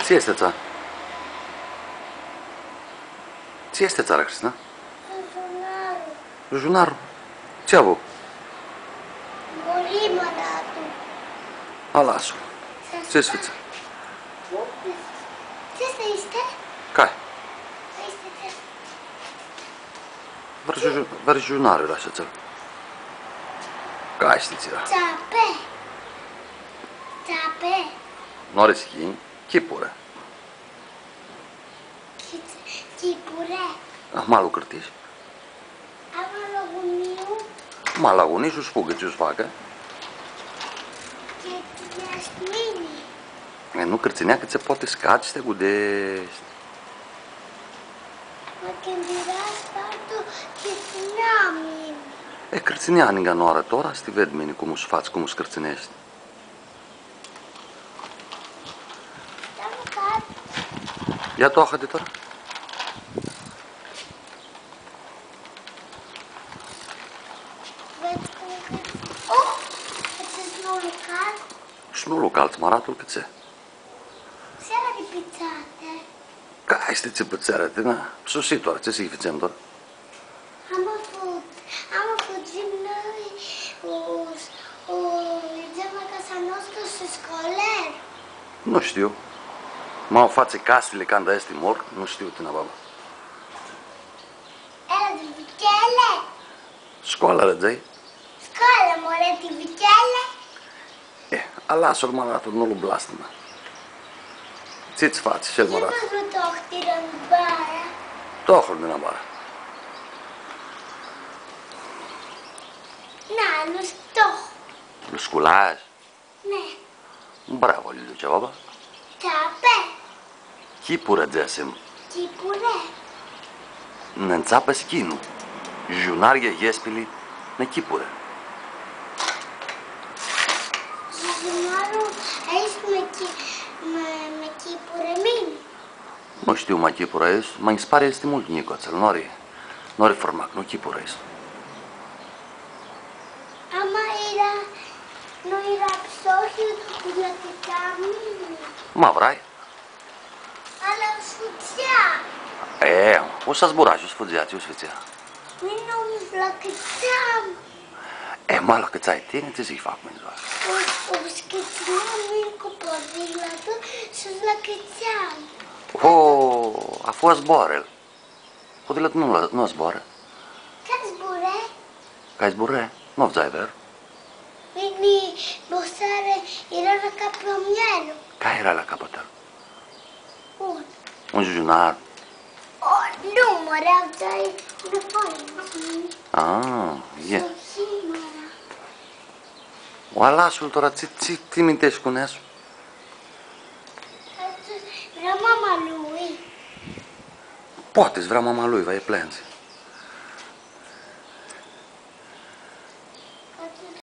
Siesteța. Siesteța, ρε Χριστίνα. Ρουζουνάρου. Τι άβω. Μολύματα του. Αλλά σου. Σέσφιτσα. Τι είστε. Kaj? Είστε. Veržunarį rašė. Ką iš ticira? Τσαπέ. Τσαπέ. Νόρις εκεί, Κύπουρε. Κύπουρε. Μάλλον κριτής. Αμαλογουνίου. Μαλαγουνί σου σφούγγε τσιους φάκα. Και τη Γιασμίνη. Nu cârținea cât se poate scaci, te gudești. Μα και μοιράς πάρτο και την άμυν. Cârținea ninga noară τώρα, sti ved mini cum își faci, cum își cârținești. Ήταν κάτι. Για το άχατε τώρα. Έτσι σνούλουκας. Șnurul calț maratul cât se. Ξέρα τι πιτσάτε. Kaj ste ți pățărate, na? Susitoare, ce să-i facem doar? Άμα φουτζίνει ο Τζέμα Κασανόσκος στις σχολές. Nu știu. M-au față casele când este mor, nu știu tine, baba. Έλα τη Βικέλε. Școala rădzai? Σκόλα μωρέ τη Βικέλε. Alasă-l maratul, nu-l blastima. Ce-ți faci, cel Τι marat? μας με το χτύρον μπάρα. Tohol din abară. Να, nu στόχ. Îl sculași? Ναι. Bravo, Lilucea, baba. Τσαπέ. Chipură dzesem. Κύπουρε. Ne înțapă schinu. Junarghe iespili ne chipură. Ζουμάρου, έχεις με Κύπουρε μείνει. Nu știu, mă chipură ești, mă inspare este mult nicoțel, nori formac, nu chipură ești. Άμα nu era ψόχι που διατητάμε. Mă vrai? Αλλά σφουτσιά. O să zburași, o sfârgeați, o sfârgea. Μην όμως λακετσάμ. Mă, la câți ai tine, ce să-i fac, mă doar? Ο σκετσινά μην κοποδήλατο στους λακετσάμ. Αφού zboară. Podilat nu zboară. Κάτς μπουρέ. Ca zboară? Nu vzai ver. Μείνει μποσάρε era να κάποιο μυαλό. Ca era la capătul? Ούν. Un junar. Nu, măre, avțai de făinți. E. Oalasul, τώρα, τι mintești cu neasul? Vrea mama lui. Poate-ți vrea mama lui, vai, e plânzi.